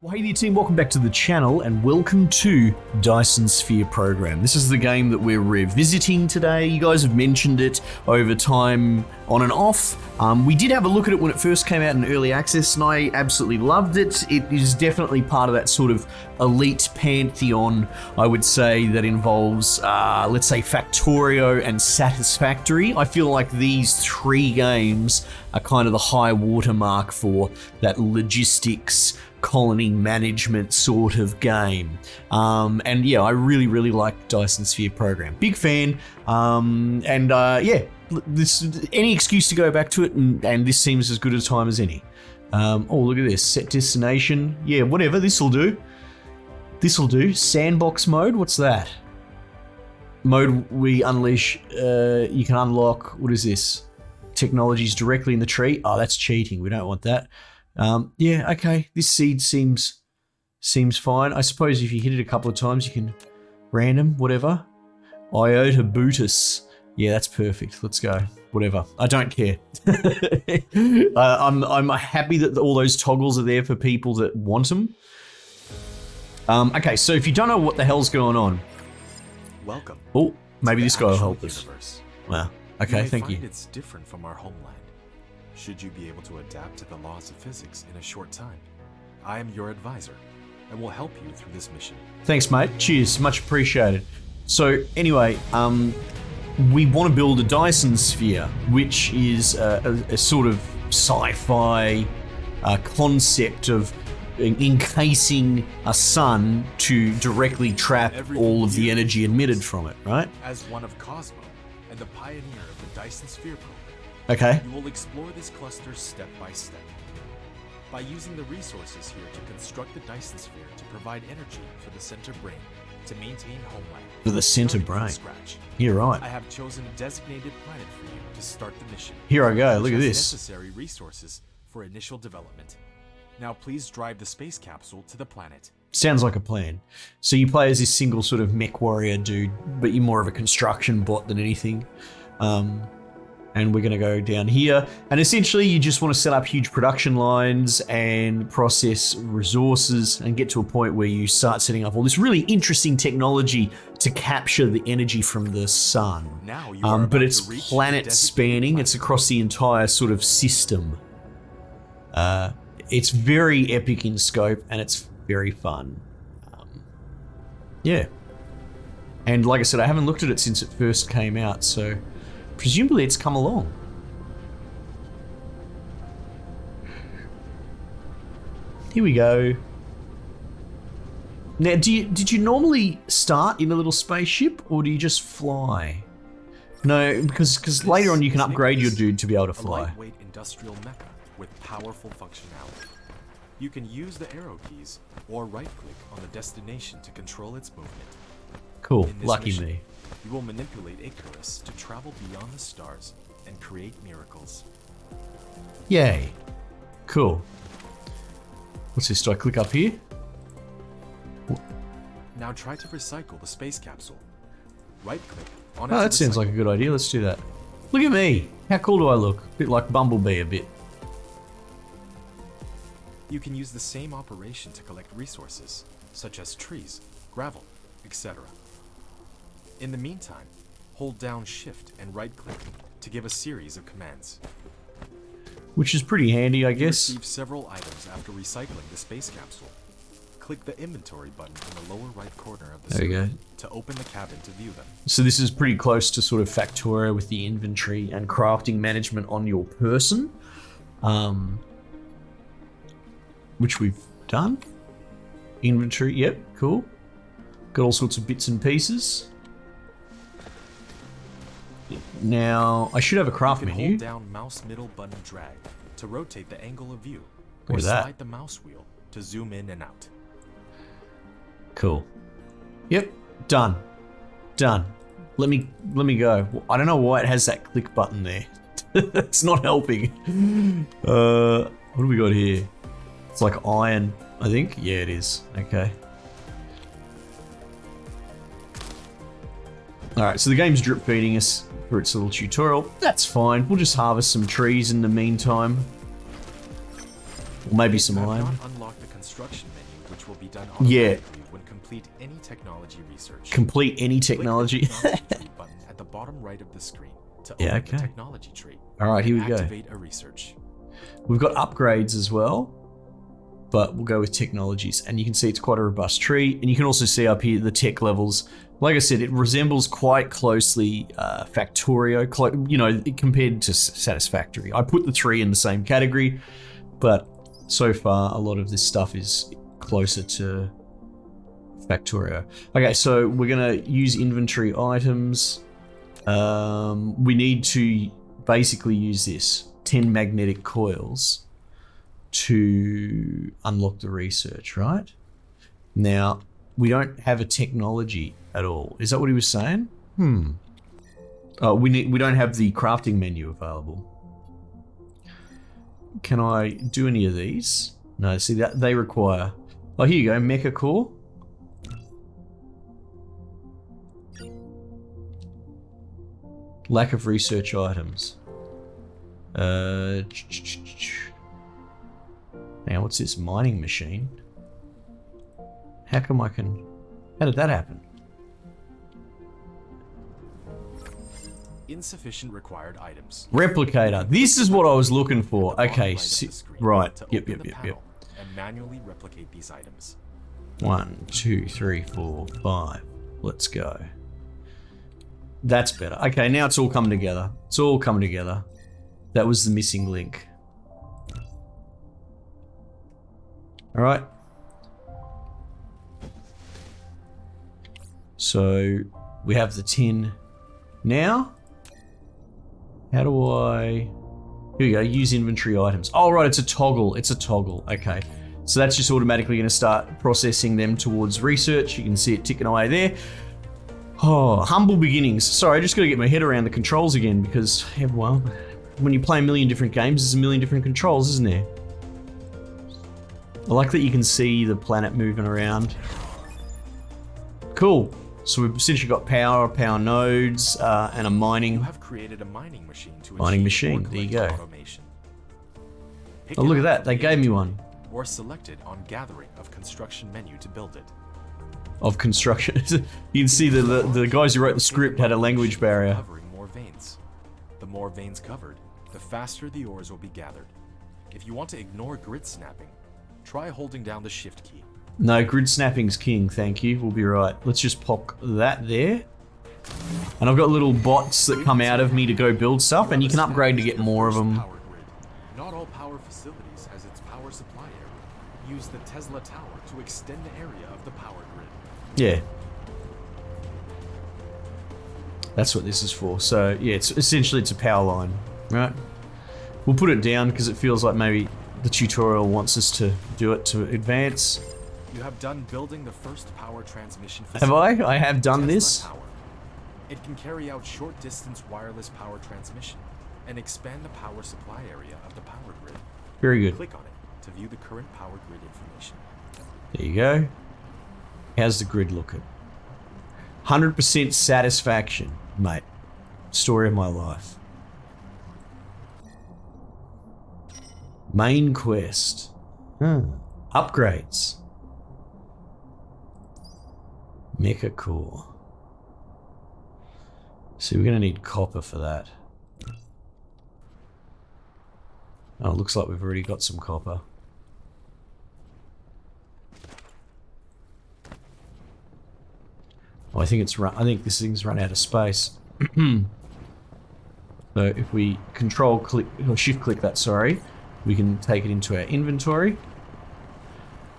Well, hey there team, welcome back to the channel and welcome to Dyson Sphere Program. This is the game that we're revisiting today. You guys have mentioned it over time on and off. We did have a look at it when it first came out in early access and I absolutely loved it. It is definitely part of that sort of elite pantheon, I would say, that involves, let's say, Factorio and Satisfactory. I feel like these three games are kind of the high watermark for that logistics, colony management sort of game. And yeah, I really like Dyson Sphere Program. Big fan. Yeah, any excuse to go back to it, and this seems as good a time as any. Oh, look at this. Set destination. Yeah, whatever. This'll do. This'll do. Sandbox mode. What's that? Mode we unleash. You can unlock. What is this? Technologies directly in the tree. Oh, that's cheating. We don't want that. Yeah, okay. This seed seems fine. I suppose if you hit it a couple of times, you can random, whatever. Iota Bootus. Yeah, that's perfect. Let's go. Whatever. I don't care. I'm happy that all those toggles are there for people that want them. Okay, so if you don't know what the hell's going on, welcome. Oh, maybe this guy will help us. Wow. Okay, thank you. It's different from our homeland. Should you be able to adapt to the laws of physics in a short time, I am your advisor and will help you through this mission. Thanks, mate. Cheers. Much appreciated. So anyway, we want to build a Dyson Sphere, which is a sort of sci-fi concept of encasing a sun to directly trap all of the energy emitted from it, right? As one of Cosmo and the pioneer of the Dyson Sphere Program, okay, you will explore this cluster step by step. By using the resources here to construct the Dyson Sphere to provide energy for the center brain to maintain homeland. For the center brain. Scratch. You're right. I have chosen a designated planet for you to start the mission. Here I go. Look at this. Necessary resources for initial development. Now please drive the space capsule to the planet. Sounds like a plan. So you play as this single sort of mech warrior dude, but you're more of a construction bot than anything. And we're going to go down here. And essentially, you just want to set up huge production lines and process resources and get to a point where you start setting up all this really interesting technology to capture the energy from the sun. Now you are but it's planet spanning. It's across the entire sort of system. It's very epic in scope and it's very fun. Yeah. And like I said, I haven't looked at it since it first came out, so presumably it's come along. Here we go. Now, did you normally start in a little spaceship, or do you just fly? No, because later on you can upgrade your dude to be able to fly. A lightweight industrial mecha with powerful functionality. You can use the arrow keys or right-click on the destination to control its movement. Cool, lucky me. You will manipulate Icarus to travel beyond the stars and create miracles. Yay. Cool. What's this? Do I click up here? Now try to recycle the space capsule. Right-click on it. Oh, that sounds like a good idea. Let's do that. Look at me. How cool do I look? A bit like Bumblebee a bit. You can use the same operation to collect resources, such as trees, gravel, etc. In the meantime, hold down Shift and right-click to give a series of commands. Which is pretty handy, I guess. You receive several items after recycling the space capsule. Click the inventory button in the lower right corner of the screen to open the cabin to view them. So this is pretty close to sort of Factorio with the inventory and crafting management on your person. Which we've done. Inventory, yep, cool. Got all sorts of bits and pieces. Now, I should have a craft menu. Hold down mouse middle button drag to rotate the angle of view, or that? slide the mouse wheel to zoom in and out. Cool. Yep, done. Done. Let me go. I don't know why it has that click button there. It's not helping. What do we got here? It's like iron, I think. Yeah, it is. Okay. Alright, so the game's drip feeding us for its little tutorial. That's fine. We'll just harvest some trees in the meantime. Or maybe some iron. Not unlock the construction menu which will be done Yeah. automatically when complete any technology research. Complete any technology. Click the technology tree button at the bottom right of the screen to open Yeah, the okay. technology tree. All right, here we and go. Activate a research. We've got upgrades as well, but we'll go with technologies. And you can see it's quite a robust tree. And you can also see up here the tech levels. Like I said, it resembles quite closely Factorio, compared to Satisfactory. I put the 3 in the same category, but so far a lot of this stuff is closer to Factorio. Okay, so we're gonna use inventory items. We need to basically use this 10 magnetic coils to unlock the research, right? Now, we don't have a technology at all. Is that what he was saying? Oh, we don't have the crafting menu available. Can I do any of these? No, see that they require. Oh, here you go, mecha core. Lack of research items. Now, what's this mining machine? How did that happen? Insufficient required items. Replicator. This is what I was looking for. The bottom Okay, right of the screen right. to Yep. open the panel and manually replicate these items. 1, 2, 3, 4, 5. Let's go. That's better. Okay, now it's all coming together. It's all coming together. That was the missing link. All right. So we have the tin now. How do I... Here we go, use inventory items. Oh, right, it's a toggle. It's a toggle. Okay. So that's just automatically going to start processing them towards research. You can see it ticking away there. Oh, humble beginnings. Sorry, I just got to get my head around the controls again because, yeah, well, when you play a million different games, there's a million different controls, isn't there? I like that you can see the planet moving around. Cool. So we've essentially got power nodes, and a mining. You have created a mining machine to Mining achieve machine, more there you collect go. automation. Pick Oh, it look at up that. from They the gave me inventory one. Or select it on gathering of construction menu to build it. Of construction. You can see the guys who wrote the script had a language barrier. Covering more veins. The more veins covered, the faster the ores will be gathered. If you want to ignore grid snapping, try holding down the shift key. No, grid snapping's king, thank you. We'll be right. Let's just pop that there. And I've got little bots that come out of me to go build stuff, and you can upgrade to get more of them. Power grid. Not all power facilities has its power supply area. Use the Tesla Tower to extend the area of the power grid. Yeah. That's what this is for. So, yeah, it's essentially it's a power line, right? We'll put it down because it feels like maybe the tutorial wants us to do it to advance. You have done building the first power transmission Have facility. I? I have done Tesla this. Tower. It can carry out short-distance wireless power transmission and expand the power supply area of the power grid. Very good. Click on it to view the current power grid information. There you go. How's the grid looking? 100% satisfaction, mate. Story of my life. Main quest. Upgrades. Mecha core. So we're gonna need copper for that. Oh, it looks like we've already got some copper. Oh, I think this thing's run out of space. So if we control click or shift click that, sorry, we can take it into our inventory.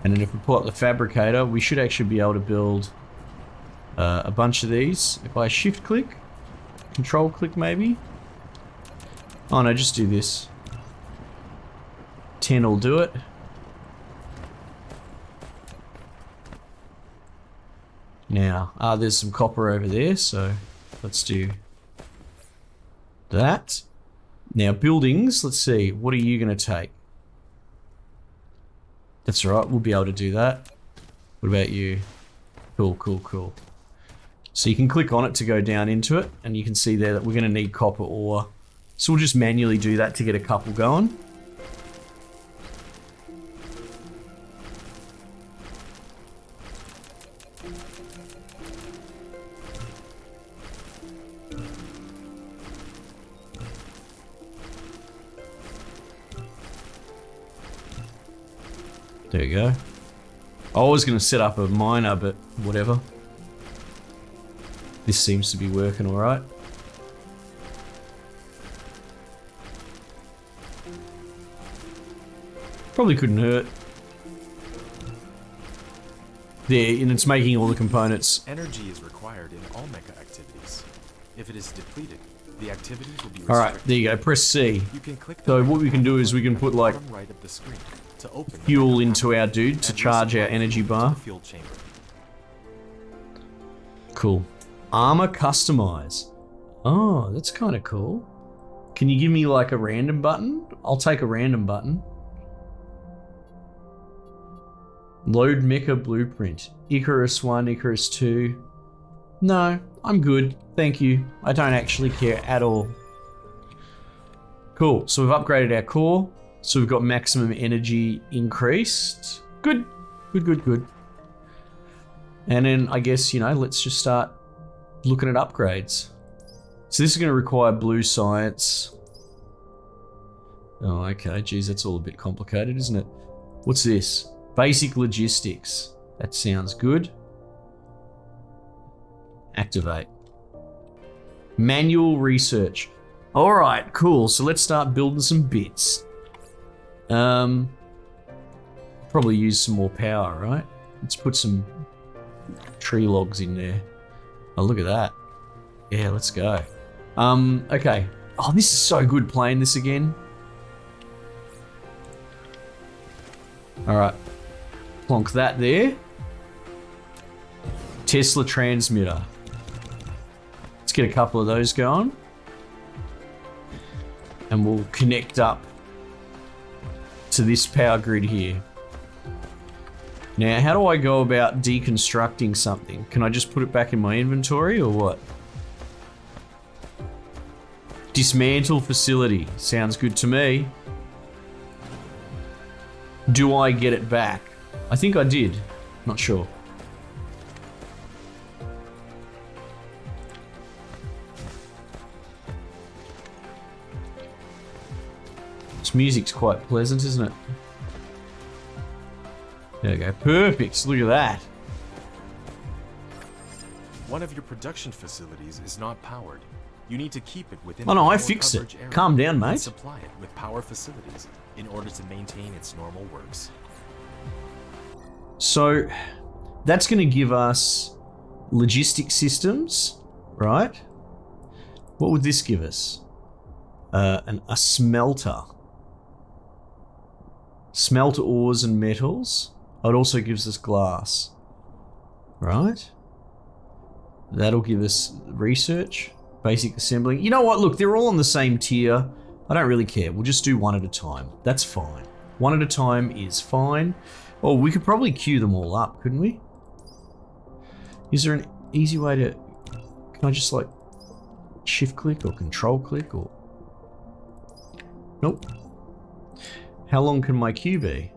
And then if we pull up the fabricator, we should actually be able to build a bunch of these. If I shift click, control click maybe. Oh no, just do this. 10 will do it. Now, there's some copper over there, so let's do that. Now, buildings, let's see, what are you going to take? That's right, we'll be able to do that. What about you? Cool, cool, cool. So you can click on it to go down into it, and you can see there that we're going to need copper ore. So we'll just manually do that to get a couple going. There you go. I was going to set up a miner, but whatever. This seems to be working alright. Probably couldn't hurt. There, and it's making all the components. Energy is required in all mecha activities. If it is depleted, the activity will be restricted. Alright, there you go. Press C. You can click So what we can do is we can put like bottom right of the screen to open fuel into our dude to charge our energy bar. fuel chamber. Cool. Armor customize. Oh, that's kind of cool. Can you give me like a random button? I'll take a random button. Load mecha blueprint. Icarus 1, Icarus 2. No, I'm good. Thank you. I don't actually care at all. Cool. So we've upgraded our core. So we've got maximum energy increased. Good. Good, good, good. And then I guess, you know, let's just start looking at upgrades. So this is going to require blue science. Oh, okay. Geez, that's all a bit complicated, isn't it? What's this? Basic logistics. That sounds good. Activate. Manual research. All right, cool. So let's start building some bits. Probably use some more power, right? Let's put some tree logs in there. Oh, look at that. Yeah, let's go. Okay. Oh, this is so good playing this again. All right. Plonk that there. Tesla transmitter. Let's get a couple of those going. And we'll connect up to this power grid here. Now, how do I go about deconstructing something? Can I just put it back in my inventory or what? Dismantle facility. Sounds good to me. Do I get it back? I think I did. Not sure. This music's quite pleasant, isn't it? There we go. Perfect. Look at that. One of your production facilities is not powered. You need to keep it within Oh no, the I power fixed it. coverage area Calm down, and mate. supply it with power facilities in order to maintain its normal works. So that's going to give us logistic systems, right? What would this give us? A smelter. Smelt ores and metals. It also gives us glass, right? That'll give us research, basic assembling. You know what? Look, they're all on the same tier. I don't really care. We'll just do one at a time. That's fine. One at a time is fine. Oh, we could probably queue them all up, couldn't we? Is there an easy way to... Can I just like shift click or control click or... Nope. How long can my queue be?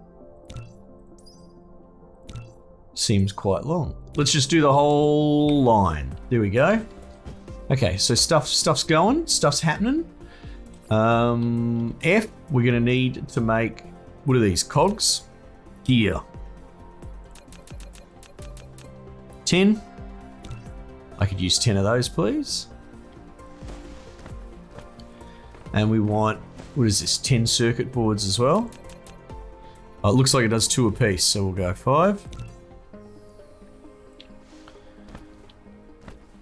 Seems quite long. Let's just do the whole line. There we go. Okay, so stuff's going. Stuff's happening. F, we're going to need to make... What are these? Cogs? Gear. 10. I could use 10 of those, please. And we want, what is this, 10 circuit boards as well. Oh, it looks like it does 2 apiece, so we'll go 5.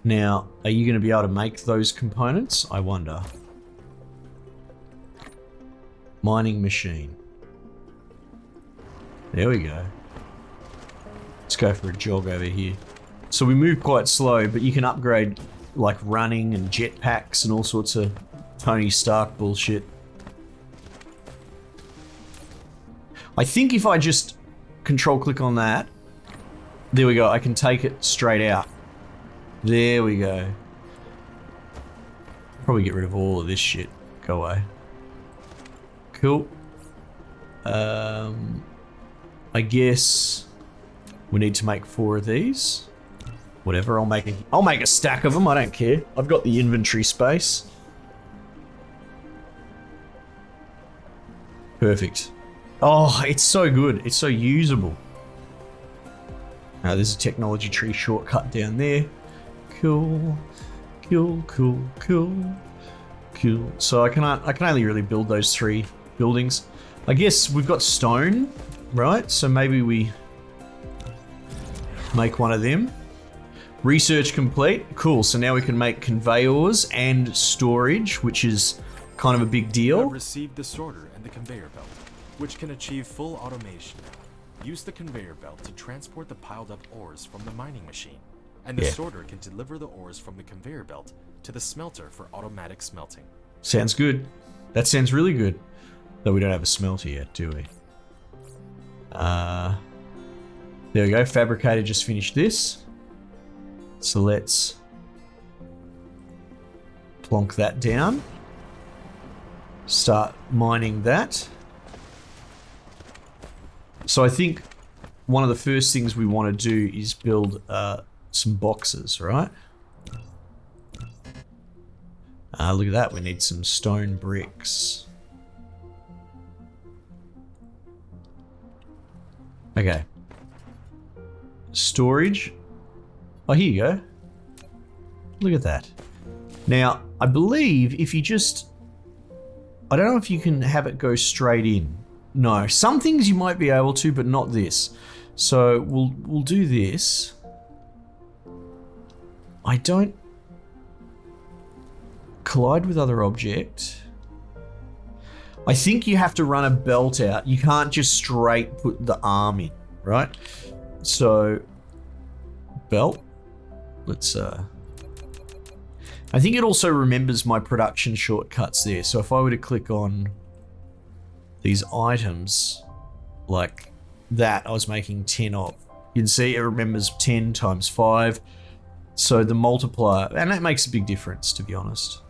Now, are you going to be able to make those components? I wonder. Mining machine. There we go. Let's go for a jog over here. So we move quite slow, but you can upgrade like running and jetpacks and all sorts of Tony Stark bullshit. I think if I just control click on that, there we go, I can take it straight out. There we go. Probably get rid of all of this shit. Go away. Cool. I guess we need to make 4 of these. Whatever, I'll make a stack of them, I don't care. I've got the inventory space. Perfect. Oh, it's so good. It's so usable. Now there's a technology tree shortcut down there. Cool. Cool, cool, cool. Cool. So I can only really build those 3 buildings. I guess we've got stone, right? So maybe we make one of them. Research complete. Cool. So now we can make conveyors and storage, which is kind of a big You deal. have received the sorter and the conveyor belt, which can achieve full automation. Use the conveyor belt to transport the piled up ores from the mining machine, and the sorter can deliver the ores from the conveyor belt to the smelter for automatic smelting. Sounds good. That sounds really good. Though we don't have a smelter yet, do we? There we go. Fabricator just finished this. So let's plonk that down. Start mining that. So I think one of the first things we want to do is build some boxes, right? Look at that. We need some stone bricks. Okay. Storage. Oh, here you go. Look at that. Now, I believe if you just... I don't know if you can have it go straight in. No, some things you might be able to, but not this. So we'll do this. I don't... Collide with other object. I think you have to run a belt out. You can't just straight put the arm in, right? So, belt. Let's, I think it also remembers my production shortcuts there. So if I were to click on these items, like that, I was making 10 of. You can see it remembers 10 times 5. So the multiplier, and that makes a big difference, to be honest.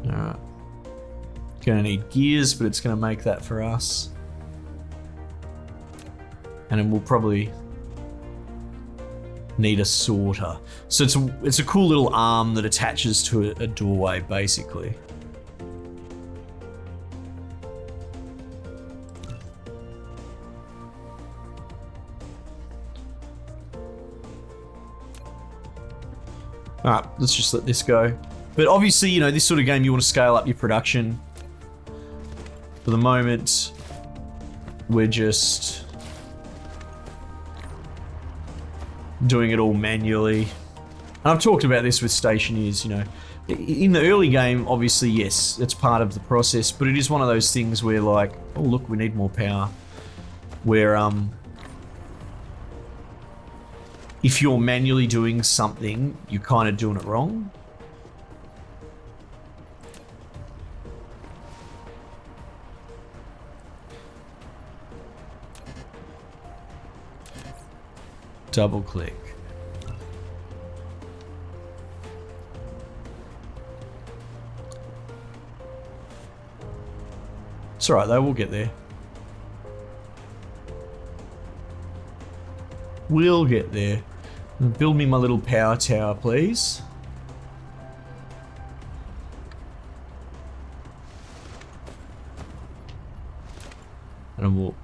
Alright. Gonna need gears, but it's gonna make that for us. And then we'll probably need a sorter. So it's a cool little arm that attaches to a doorway, basically. Alright, let's just let this go. But obviously, you know, this sort of game, you want to scale up your production. For the moment, we're just doing it all manually. And I've talked about this with stationeers, you know. In the early game, obviously, yes, it's part of the process, but it is one of those things where, like, oh, look, we need more power. Where, if you're manually doing something, you're kind of doing it wrong. Double click. It's alright though, we'll get there. We'll get there. Build me my little power tower, please. And we'll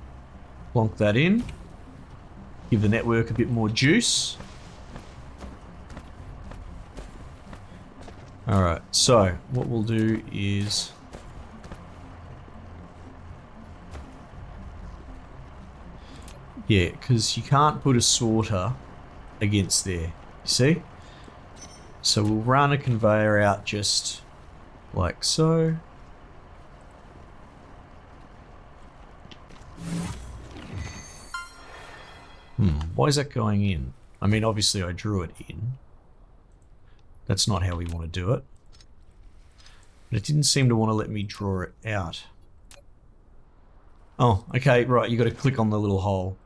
plonk that in. Give the network a bit more juice. Alright, so what we'll do is... yeah, because you can't put a sorter against there, you see? So we'll run a conveyor out just like so. Why is that going in? I mean, obviously I drew it in. That's not how we want to do it. But it didn't seem to want to let me draw it out. Oh, okay, right, you got to click on the little hole.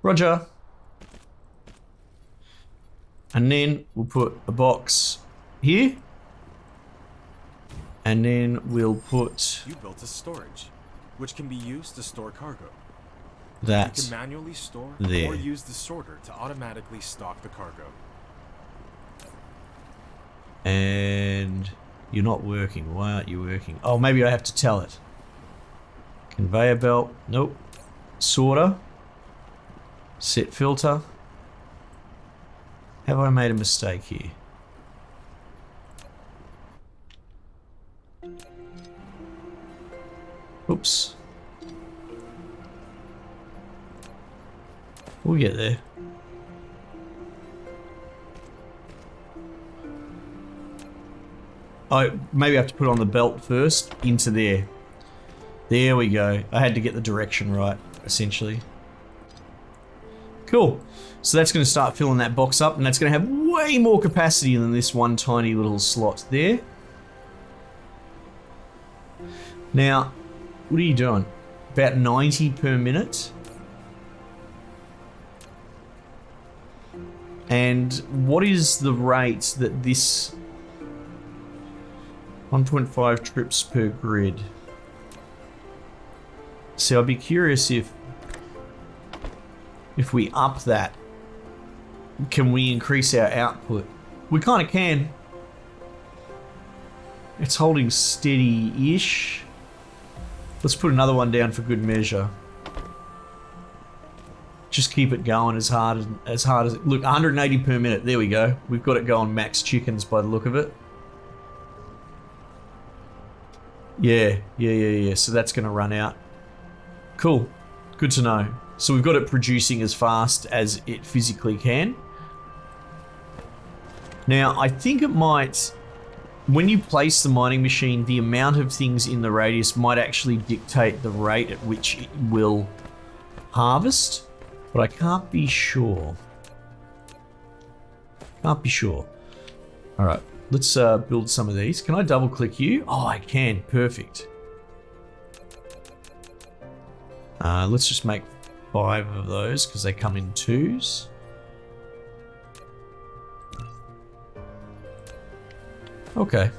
Roger. And then we'll put a box here. And then we'll put... You built a storage, which can be used to store cargo. You that can manually store there. or use the sorter to automatically stock the cargo. And you're not working. Why aren't you working? Oh, maybe I have to tell it. Conveyor belt. Nope. Sorter. Set filter. Have I made a mistake here? Oops. We'll get there. Oh, maybe I have to put on the belt first. Into there. There we go. I had to get the direction right, essentially. Cool. So that's going to start filling that box up, and that's going to have way more capacity than this one tiny little slot there. Now, what are you doing? About 90 per minute. And what is the rate that this 1.5 trips per grid? So I'd be curious if we up that, can we increase our output? We kind of can. It's holding steady-ish. Let's put another one down for good measure. Just keep it going as hard as look, 180 per minute. There we go. We've got it going max chickens by the look of it. Yeah. So that's going to run out. Cool. Good to know. So we've got it producing as fast as it physically can. Now, I think it might, when you place the mining machine, the amount of things in the radius might actually dictate the rate at which it will harvest, but I can't be sure. Can't be sure. All right, let's build some of these. Can I double click you? Oh, I can. Perfect. Let's just make 5 of those because they come in 2s. Okay.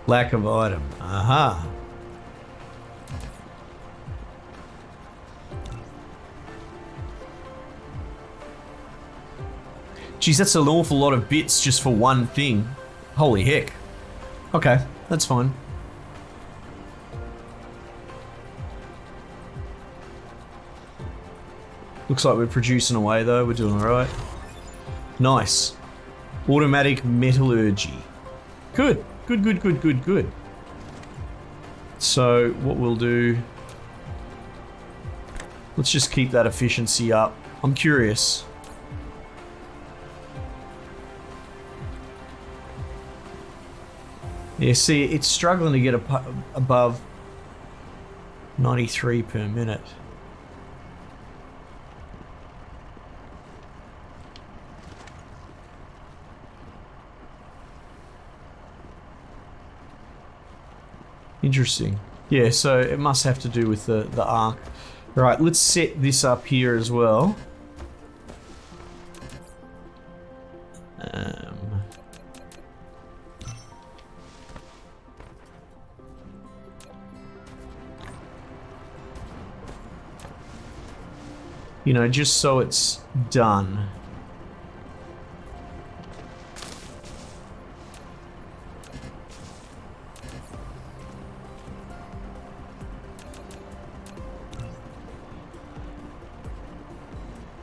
Lack of item. Aha. Geez, that's an awful lot of bits just for one thing. Holy heck. Okay, that's fine. Looks like we're producing away though, we're doing alright. Nice. Automatic metallurgy. Good. Good. So what we'll do, let's just keep that efficiency up. I'm curious. Yeah, see, it's struggling to get above 93 per minute. Interesting. Yeah, so it must have to do with the arc. Right, let's set this up here as well. You know, just so it's done.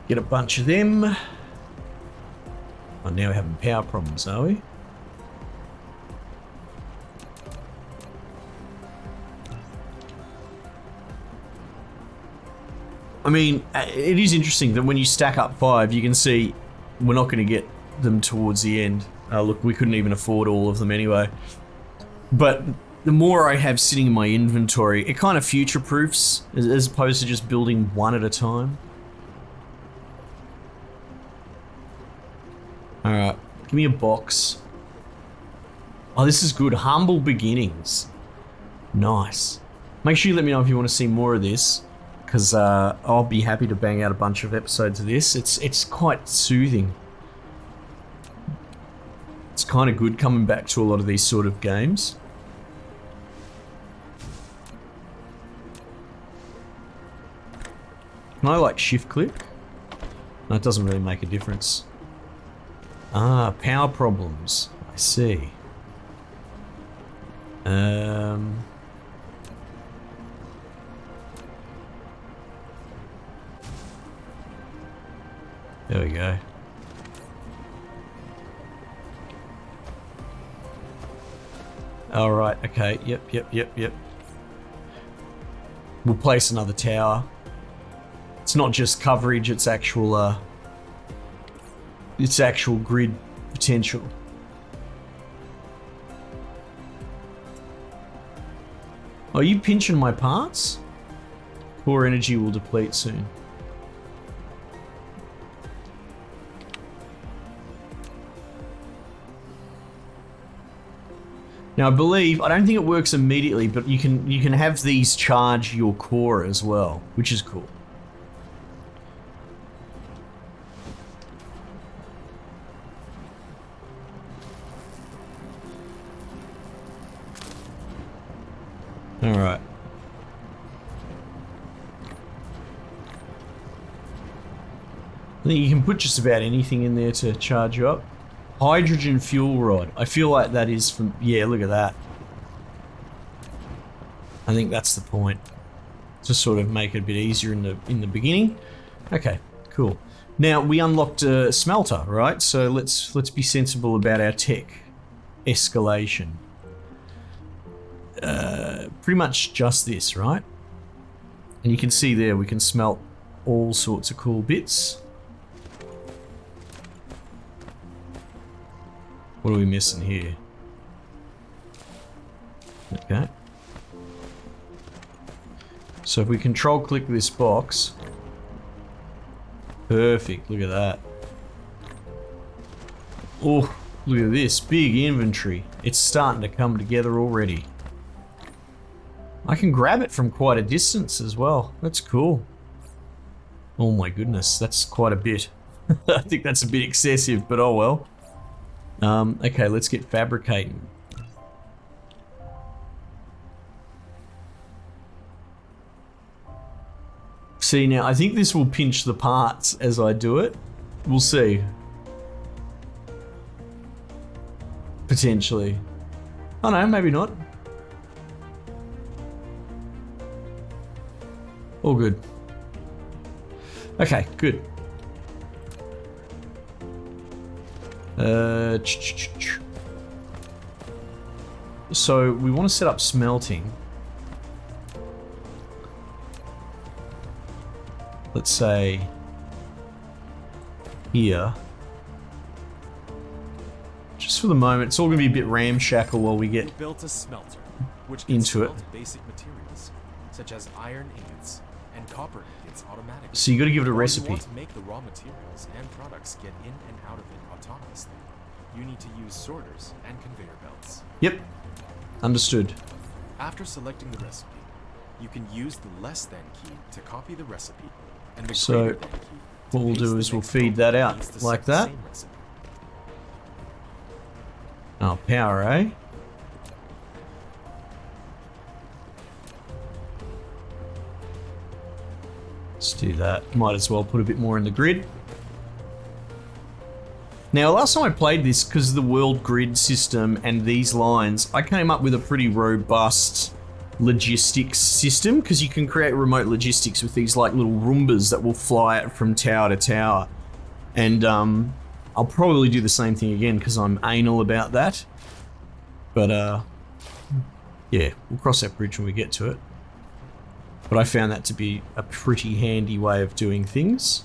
Get a bunch of them. Oh, now we're having power problems, are we? I mean, it is interesting that when you stack up 5, you can see we're not going to get them towards the end. Look, we couldn't even afford all of them anyway. But the more I have sitting in my inventory, it kind of future-proofs as opposed to just building one at a time. Alright, give me a box. Oh, this is good. Humble beginnings. Nice. Make sure you let me know if you want to see more of this, because I'll be happy to bang out a bunch of episodes of this. It's quite soothing. It's kind of good coming back to a lot of these sort of games. Can I like shift click? No, it doesn't really make a difference. Ah, power problems. I see. There we go. All right. Okay. Yep. We'll place another tower. It's not just coverage, it's actual grid potential. Are you pinching my parts? Core energy will deplete soon. Now I believe, I don't think it works immediately, but you can have these charge your core as well, which is cool. All right. I think you can put just about anything in there to charge you up. Hydrogen fuel rod. I feel like that is from... Yeah, look at that. I think that's the point. To sort of make it a bit easier in the beginning. Okay, cool. Now, we unlocked a smelter, right? So let's be sensible about our tech escalation. Pretty much just this, right? And you can see there we can smelt all sorts of cool bits. What are we missing here? Okay. So if we control click this box. Perfect, look at that. Oh, look at this, big inventory. It's starting to come together already. I can grab it from quite a distance as well. That's cool. Oh my goodness, that's quite a bit. I think that's a bit excessive, but oh well. Okay, let's get fabricating. See, now I think this will pinch the parts as I do it. We'll see. Potentially. Oh no, maybe not. All good. Okay, good. So we want to set up smelting. Let's say here. Just for the moment, it's all going to be a bit ramshackle while we get built a smelter, which into it. Basic materials such as iron ingots and copper ingots automatically. So you got to give it a recipe. You want to make the raw materials and products get in and out of it autonomously. You need to use sorters and conveyor belts. Yep. Understood. After selecting the recipe, you can use the less than key to copy the recipe, and the greater than key what we'll do is we'll feed that out like that. Oh, power, eh? Let's do that. Might as well put a bit more in the grid. Now, last time I played this, because of the world grid system and these lines, I came up with a pretty robust logistics system, because you can create remote logistics with these like little Roombas that will fly it from tower to tower. And I'll probably do the same thing again, because I'm anal about that. But yeah, we'll cross that bridge when we get to it. But I found that to be a pretty handy way of doing things.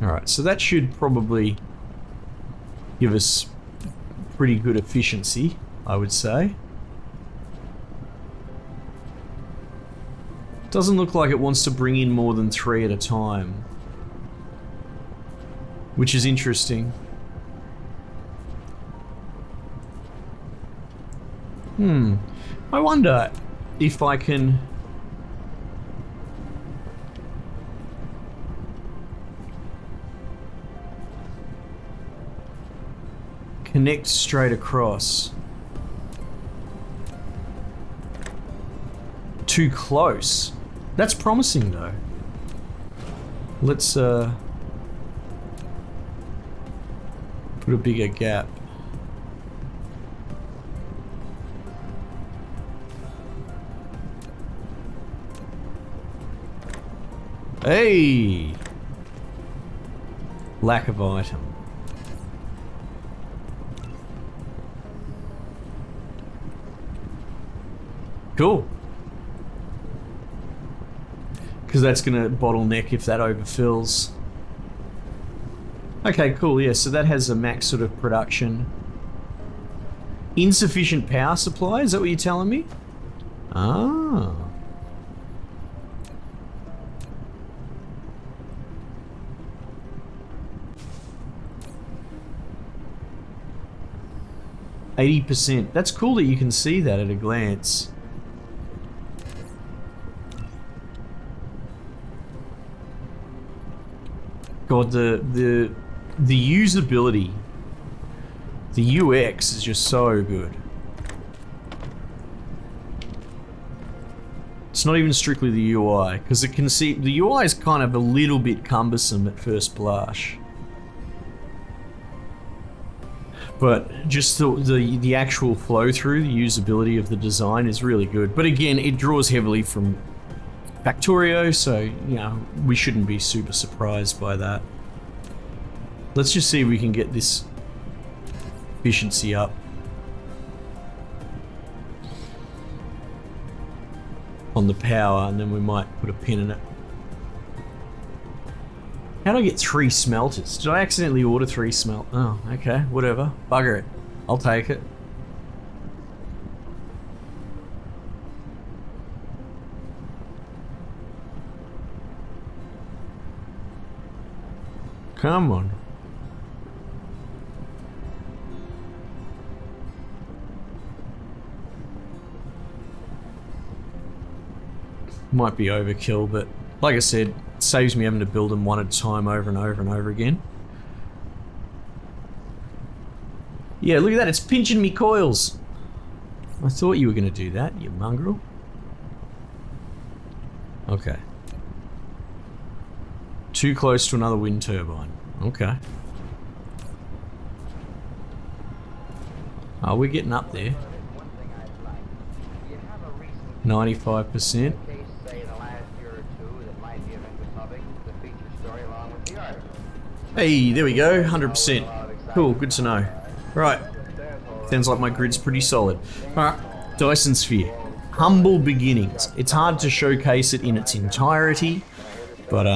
Alright, so that should probably give us pretty good efficiency, I would say. Doesn't look like it wants to bring in more than 3 at a time, which is interesting. I wonder if I can connect straight across. Too close. That's promising though. Let's put a bigger gap. Hey! Lack of item. Cool. Because that's going to bottleneck if that overfills. Okay, cool, yeah, so that has a max sort of production. Insufficient power supply, is that what you're telling me? Ah. %. That's cool that you can see that at a glance. God, the usability, the UX is just so good. It's not even strictly the UI, because it can see the UI is kind of a little bit cumbersome at first blush. But just the actual flow through, the usability of the design is really good. But again, it draws heavily from Factorio, so, you know, we shouldn't be super surprised by that. Let's just see if we can get this efficiency up. On the power, and then we might put a pin in it. How do I get 3 smelters? Did I accidentally order 3 smelt? Oh, okay, whatever. Bugger it. I'll take it. Come on. Might be overkill, but like I said, it saves me having to build them one at a time over and over and over again. Yeah, look at that, it's pinching me coils. I thought you were going to do that, you mongrel. Okay. Too close to another wind turbine. Okay. Oh, we're getting up there. 95%. Hey, there we go, 100%. Cool, good to know. Right. Sounds like my grid's pretty solid. Alright, Dyson Sphere. Humble beginnings. It's hard to showcase it in its entirety, but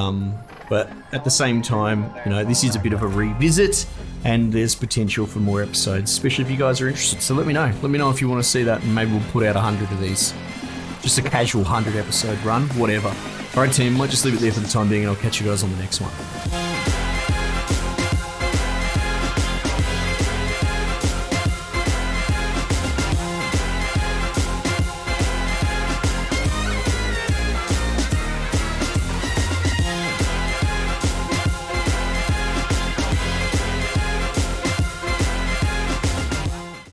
at the same time, you know, this is a bit of a revisit, and there's potential for more episodes, especially if you guys are interested. So let me know. Let me know if you want to see that, and maybe we'll put out 100 of these. Just a casual 100 episode run, whatever. Alright team, might just leave it there for the time being, and I'll catch you guys on the next one.